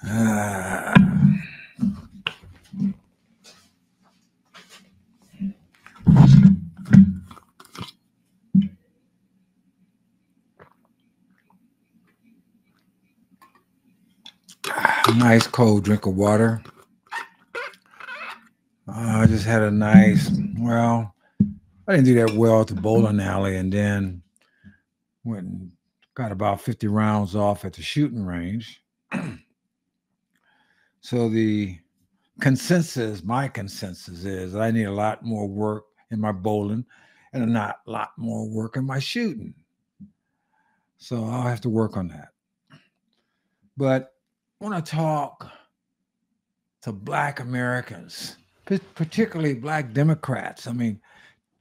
Ah, nice cold drink of water. I just had a nice, well, I didn't do that well at the bowling alley, and then went and got about 50 rounds off at the shooting range. So my consensus is that I need a lot more work in my bowling and a lot more work in my shooting. So I'll have to work on that. But I want to talk to Black Americans, particularly Black Democrats. I mean,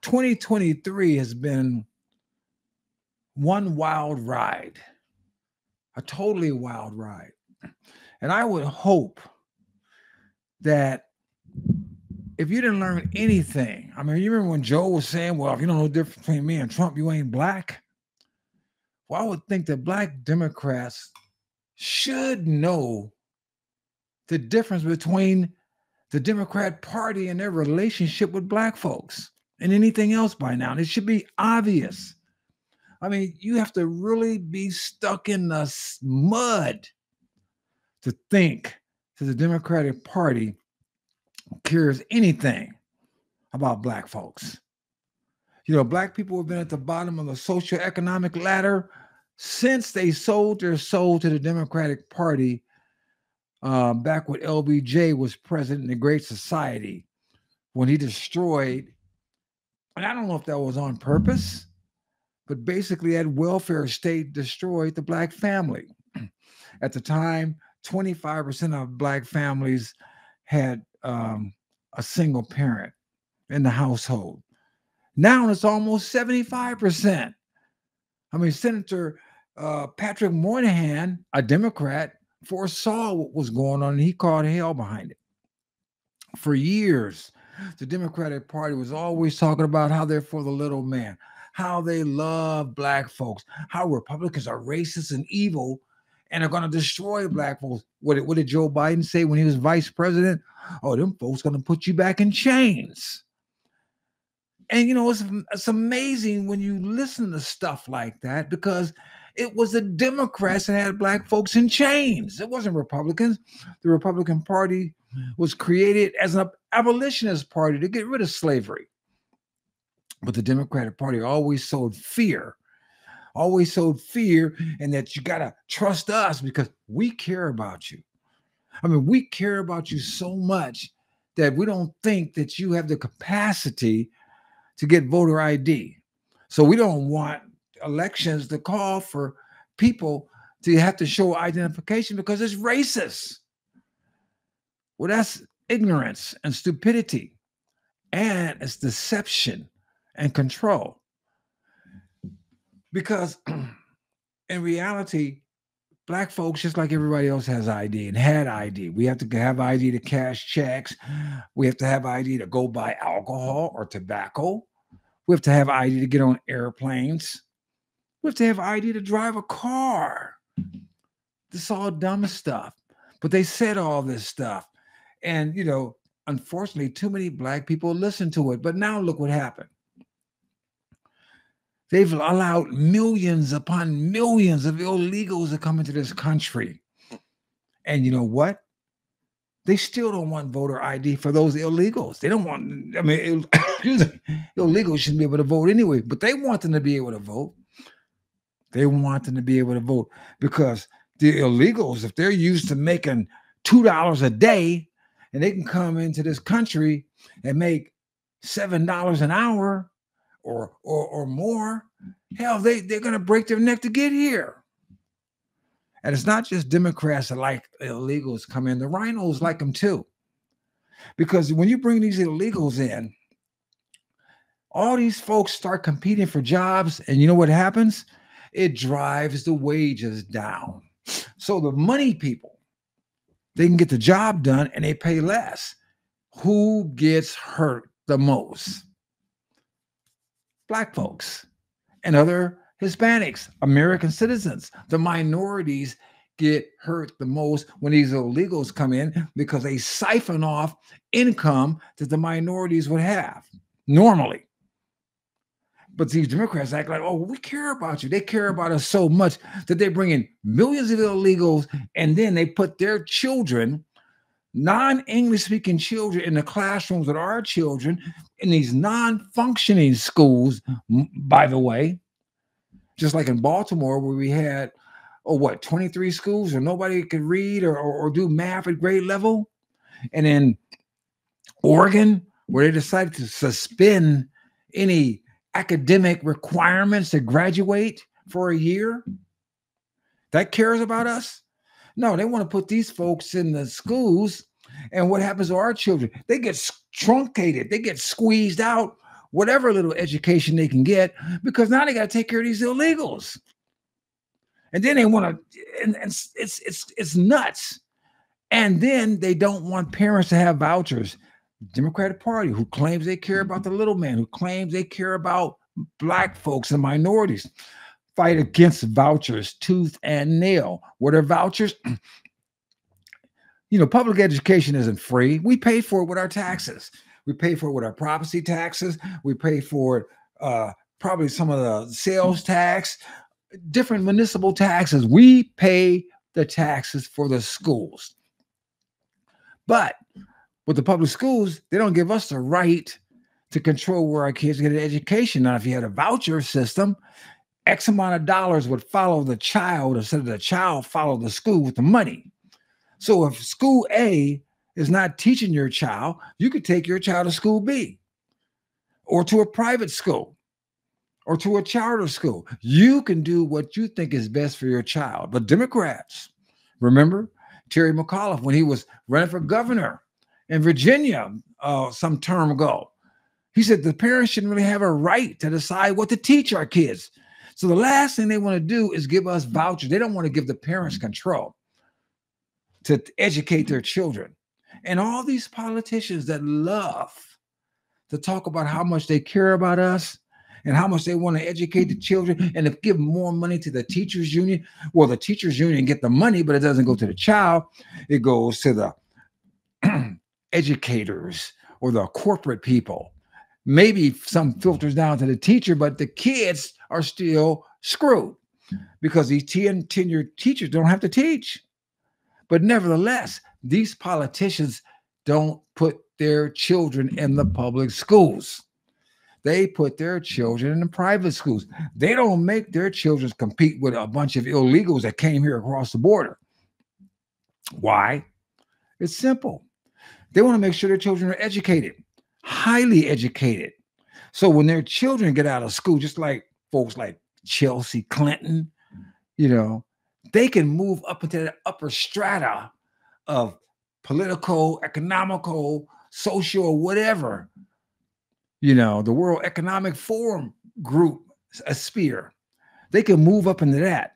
2023 has been one wild ride, a totally wild ride. And I would hope that if you didn't learn anything, I mean, you remember when Joe was saying, well, if you don't know the difference between me and Trump, you ain't black. Well, I would think that Black Democrats should know the difference between the Democrat Party and their relationship with Black folks and anything else by now. And it should be obvious. I mean, you have to really be stuck in the mud to think that the Democratic Party cares anything about Black folks. You know, Black people have been at the bottom of the socioeconomic ladder since they sold their soul to the Democratic Party back when LBJ was president in the Great Society, when he destroyed, and I don't know if that was on purpose, but basically that welfare state destroyed the Black family. At the time, 25% of Black families had a single parent in the household. Now it's almost 75%. I mean, Senator Patrick Moynihan, a Democrat, foresaw what was going on and he called hell behind it. For years, the Democratic Party was always talking about how they're for the little man, how they love Black folks, how Republicans are racist and evil and are going to destroy Black folks. What did Joe Biden say when he was vice president? Oh, them folks going to put you back in chains. And, you know, it's amazing when you listen to stuff like that because it was the Democrats that had Black folks in chains. It wasn't Republicans. The Republican Party was created as an abolitionist party to get rid of slavery. But the Democratic Party always sowed fear, and that you got to trust us because we care about you. I mean, we care about you so much that we don't think that you have the capacity to get voter ID. So we don't want elections to call for people to have to show identification because it's racist. Well, that's ignorance and stupidity, and it's deception and control. Because in reality, Black folks, just like everybody else, has ID and had ID. We have to have ID to cash checks. We have to have ID to go buy alcohol or tobacco. We have to have ID to get on airplanes. We have to have ID to drive a car. This is all dumb stuff. But they said all this stuff. And, you know, unfortunately, too many Black people listen to it. But now look what happened. They've allowed millions upon millions of illegals to come into this country. And you know what? They still don't want voter ID for those illegals. They don't want, I mean, illegals shouldn't be able to vote anyway, but they want them to be able to vote. They want them to be able to vote because the illegals, if they're used to making $2 a day and they can come into this country and make $7 an hour or more, hell, they're going to break their neck to get here. And it's not just Democrats that like illegals come in. The rhinos like them too. Because when you bring these illegals in, all these folks start competing for jobs. And you know what happens? It drives the wages down. So the money people, they can get the job done and they pay less. Who gets hurt the most? Black folks and other Hispanics, American citizens, the minorities get hurt the most when these illegals come in because they siphon off income that the minorities would have normally. But these Democrats act like, oh, we care about you. They care about us so much that they bring in millions of illegals and then they put their children, non-English speaking children, in the classrooms with our children in these non-functioning schools, by the way, just like in Baltimore where we had, 23 schools where nobody could read or do math at grade level. And in Oregon, where they decided to suspend any academic requirements to graduate for a year. That cares about us? No, they want to put these folks in the schools. And what happens to our children? They get truncated. They get squeezed out, whatever little education they can get, because now they got to take care of these illegals. And then they want to, and it's nuts. And then they don't want parents to have vouchers. Democratic Party, who claims they care about the little man, who claims they care about Black folks and minorities, fight against vouchers tooth and nail. What are vouchers? Public education isn't free. We pay for it with our taxes. We pay for it with our property taxes. We pay for it, probably some of the sales tax, different municipal taxes. We pay the taxes for the schools. But with the public schools, they don't give us the right to control where our kids get an education. Now, if you had a voucher system, X amount of dollars would follow the child instead of the child follow the school with the money. So if school A is not teaching your child, you could take your child to school B or to a private school or to a charter school. You can do what you think is best for your child. But Democrats, remember Terry McAuliffe when he was running for governor in Virginia some term ago, he said the parents shouldn't really have a right to decide what to teach our kids. So the last thing they want to do is give us vouchers. They don't want to give the parents control to educate their children. And all these politicians that love to talk about how much they care about us and how much they want to educate the children and to give more money to the teachers union. Well, the teachers union get the money, but it doesn't go to the child. It goes to the educators or the corporate people. Maybe some filters down to the teacher, but the kids are still screwed because these tenured teachers don't have to teach. But nevertheless, these politicians don't put their children in the public schools. They put their children in the private schools. They don't make their children compete with a bunch of illegals that came here across the border. Why? It's simple. They want to make sure their children are educated, highly educated. So when their children get out of school, just like folks like Chelsea Clinton, they can move up into the upper strata of political, economical, social, whatever, the World Economic Forum group, a sphere. They can move up into that.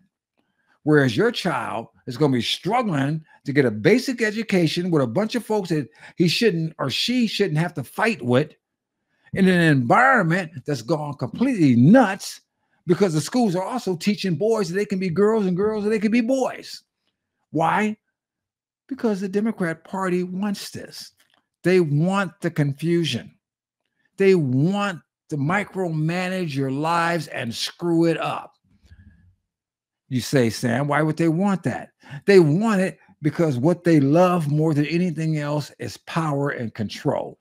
Whereas your child is going to be struggling to get a basic education with a bunch of folks that he shouldn't or she shouldn't have to fight with in an environment that's gone completely nuts because the schools are also teaching boys that they can be girls and girls that they can be boys. Why? Because the Democrat Party wants this. They want the confusion. They want to micromanage your lives and screw it up. You say, Sam, why would they want that? They want it because what they love more than anything else is power and control.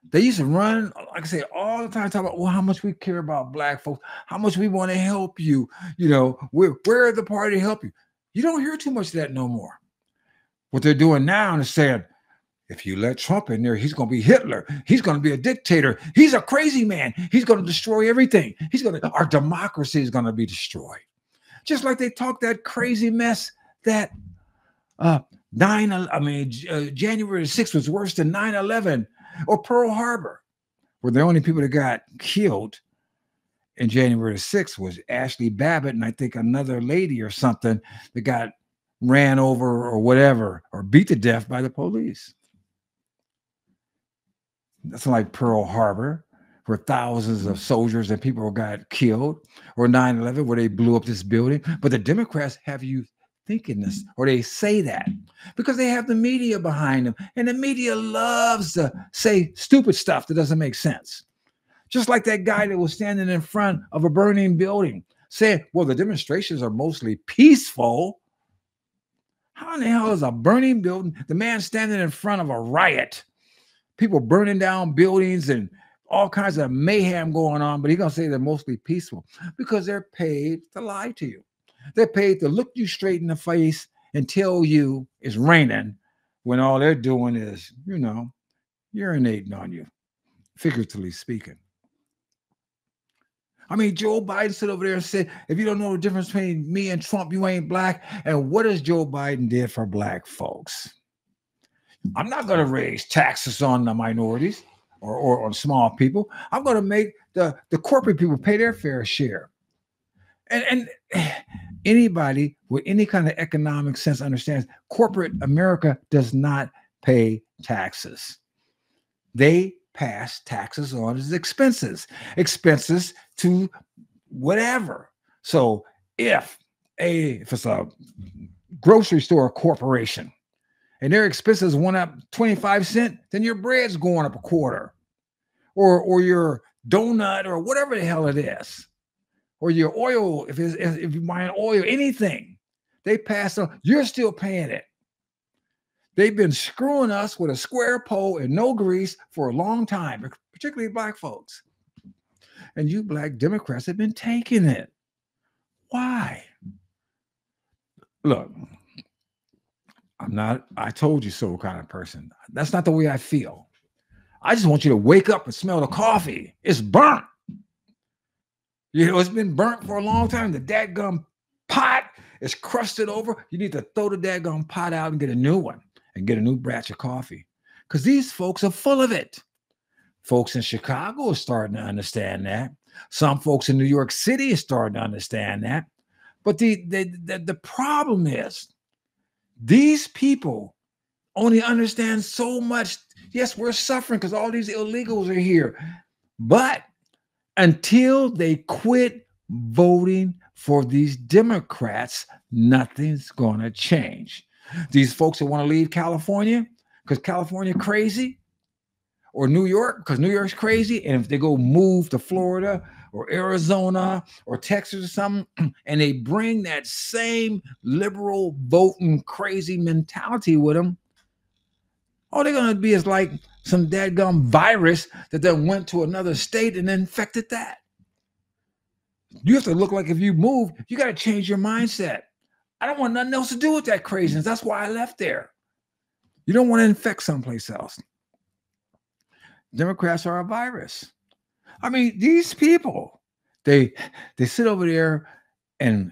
They used to run, like I say, all the time, talk about, well, how much we care about Black folks, how much we want to help you. We're the party to help you. You don't hear too much of that no more. What they're doing now is saying, if you let Trump in there, he's going to be Hitler. He's going to be a dictator. He's a crazy man. He's going to destroy everything. Our democracy is going to be destroyed. Just like they talk that crazy mess that January 6th was worse than 9/11 or Pearl Harbor, where the only people that got killed in January 6th was Ashley Babbitt and I think another lady or something that got ran over or whatever or beat to death by the police. That's like Pearl Harbor, where thousands of soldiers and people got killed, or 9/11 where they blew up this building. But the Democrats have you thinking this, or they say that because they have the media behind them, and the media loves to say stupid stuff that doesn't make sense. Just like that guy that was standing in front of a burning building saying, well, the demonstrations are mostly peaceful. How in the hell is a burning building? The man standing in front of a riot, people burning down buildings and all kinds of mayhem going on, but he's going to say they're mostly peaceful because they're paid to lie to you. They're paid to look you straight in the face and tell you it's raining when all they're doing is, urinating on you, figuratively speaking. I mean, Joe Biden stood over there and said, if you don't know the difference between me and Trump, you ain't black. And what has Joe Biden did for black folks? I'm not going to raise taxes on the minorities or on small people. I'm going to make the corporate people pay their fair share. And anybody with any kind of economic sense understands corporate America does not pay taxes. They pass taxes on as expenses to whatever. So if it's a grocery store corporation and their expenses went up 25 cents, then your bread's going up a quarter, or your donut or whatever the hell it is, or your oil, if you're buying oil, anything, they pass on, you're still paying it. They've been screwing us with a square pole and no grease for a long time, particularly black folks. And you black Democrats have been taking it. Why? Look, I'm not I told you so kind of person. That's not the way I feel. I just want you to wake up and smell the coffee. It's burnt. It's been burnt for a long time. The dadgum pot is crusted over. You need to throw the dadgum pot out and get a new one and get a new batch of coffee, because these folks are full of it. Folks in Chicago are starting to understand that. Some folks in New York City are starting to understand that. But the problem is these people only understand so much. Yes, we're suffering because all these illegals are here. But until they quit voting for these Democrats, nothing's going to change. These folks that want to leave California because California crazy, or New York because New York's crazy, and if they go move to Florida or Arizona or Texas or something, and they bring that same liberal voting crazy mentality with them, all they're going to be is like some dadgum virus that then went to another state and infected that. You have to look like if you move, you got to change your mindset. I don't want nothing else to do with that craziness. That's why I left there. You don't want to infect someplace else. Democrats are a virus. I mean, these people, they sit over there and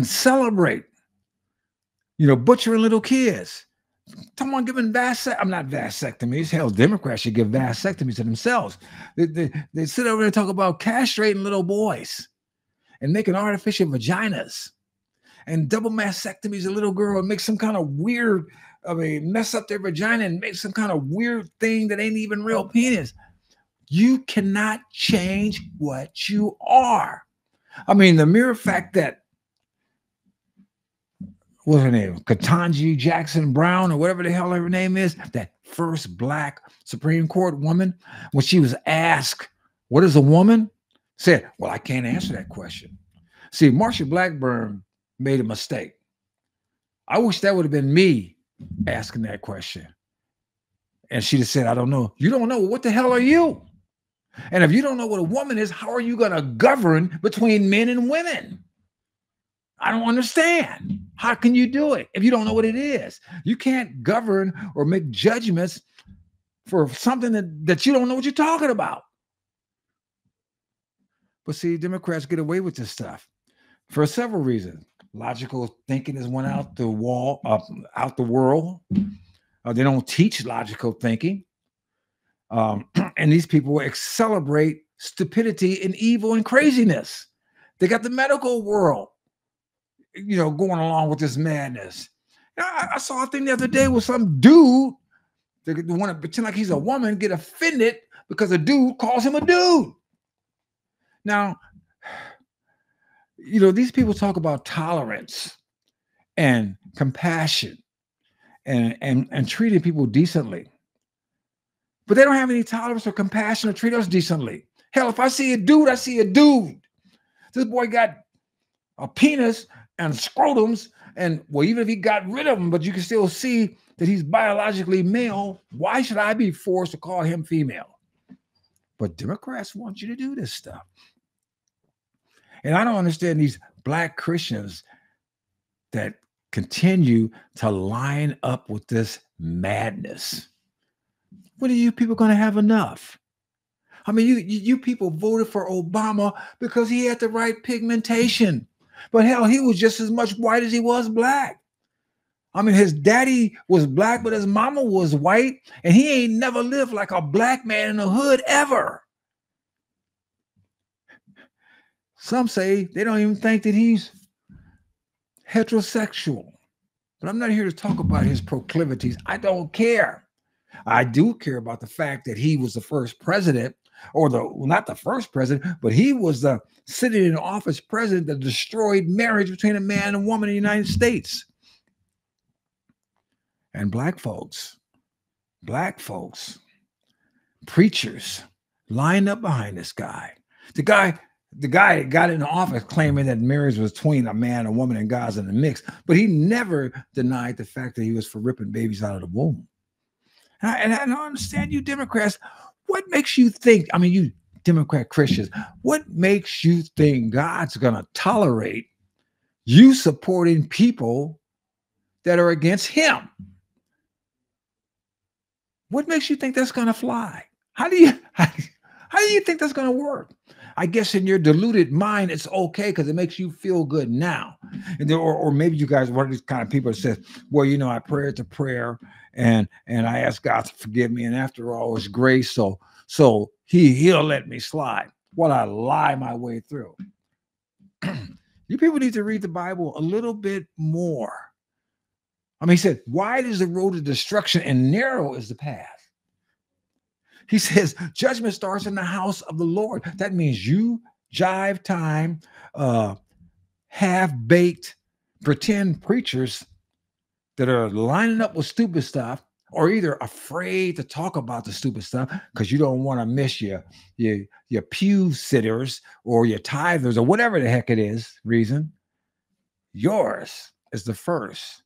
celebrate, butchering little kids. Someone giving vasectomies. Hell, Democrats should give vasectomies to themselves. They sit over there and talk about castrating little boys and making artificial vaginas and double mastectomies. A little girl and make some kind of weird, mess up their vagina and make some kind of weird thing that ain't even real penis. You cannot change what you are. I mean, the mere fact that, what's her name? Ketanji Jackson Brown, or whatever the hell her name is, that first black Supreme Court woman, when she was asked, what is a woman? Said, well, I can't answer that question. See, Marsha Blackburn made a mistake. I wish that would have been me asking that question. And she'd have said, I don't know. You don't know. What the hell are you? And if you don't know what a woman is, how are you going to govern between men and women? I don't understand. How can you do it if you don't know what it is? You can't govern or make judgments for something that you don't know what you're talking about. But see, Democrats get away with this stuff for several reasons. Logical thinking has went out the world. They don't teach logical thinking. And these people celebrate stupidity and evil and craziness. They got the medical world, going along with this madness. I saw a thing the other day with some dude that want to pretend like he's a woman, get offended because a dude calls him a dude. Now, these people talk about tolerance and compassion and treating people decently. But they don't have any tolerance or compassion to treat us decently. Hell, if I see a dude, I see a dude. This boy got a penis and scrotums, and well, even if he got rid of them, but you can still see that he's biologically male. Why should I be forced to call him female? But Democrats want you to do this stuff. And I don't understand these Black Christians that continue to line up with this madness. When are you people going to have enough? I mean, you people voted for Obama because he had the right pigmentation. But hell, he was just as much white as he was Black. I mean, his daddy was Black, but his mama was white, and he ain't never lived like a Black man in the hood ever. Some say they don't even think that he's heterosexual. But I'm not here to talk about his proclivities. I don't care. I do care about the fact that he was the first president, or not the first president, but he was the sitting in office president that destroyed marriage between a man and woman in the United States. And black folks, preachers lined up behind this guy. The guy that got into office claiming that marriage was between a man, a woman, and God's in the mix, but he never denied the fact that he was for ripping babies out of the womb. And I don't understand you Democrats. What makes you think, I mean, you Democrat Christians, what makes you think God's going to tolerate you supporting people that are against him? What makes you think that's going to fly? How do you think that's going to work? I guess in your deluded mind, it's okay because it makes you feel good now. And or maybe you guys are one of these kind of people that says, well, I prayed to prayer and I asked God to forgive me. And after all, it's grace. So he'll let me slide while I lie my way through. You people need to read the Bible a little bit more. I mean, he said, wide is the road to destruction and narrow is the path. He says, judgment starts in the house of the Lord. That means you jive time, half-baked pretend preachers that are lining up with stupid stuff, or either afraid to talk about the stupid stuff because you don't want to miss your pew sitters or your tithers or whatever the heck it is reason. Yours is the first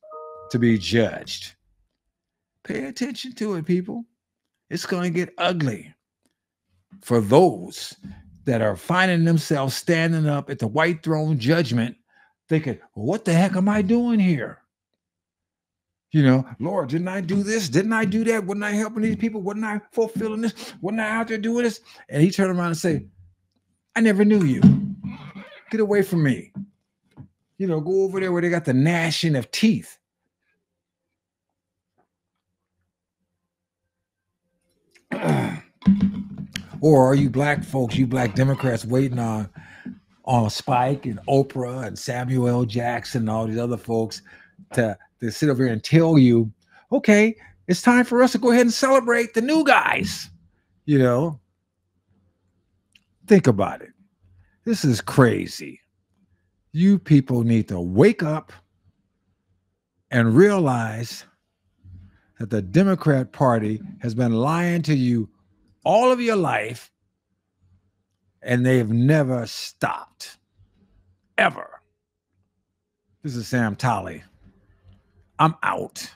to be judged. Pay attention to it, people. It's going to get ugly for those that are finding themselves standing up at the white throne judgment thinking, well, what the heck am I doing here? Lord, didn't I do this? Didn't I do that? Wasn't I helping these people? Wasn't I fulfilling this? Wasn't I out there doing this? And he turned around and say, I never knew you. Get away from me. Go over there where they got the gnashing of teeth. Or are you black folks, you black Democrats waiting on Spike and Oprah and Samuel L. Jackson and all these other folks to sit over here and tell you, okay, it's time for us to go ahead and celebrate the new guys. Think about it. This is crazy. You people need to wake up and realize that the Democrat Party has been lying to you all of your life, and they've never stopped, ever. This is Sam Tolley. I'm out.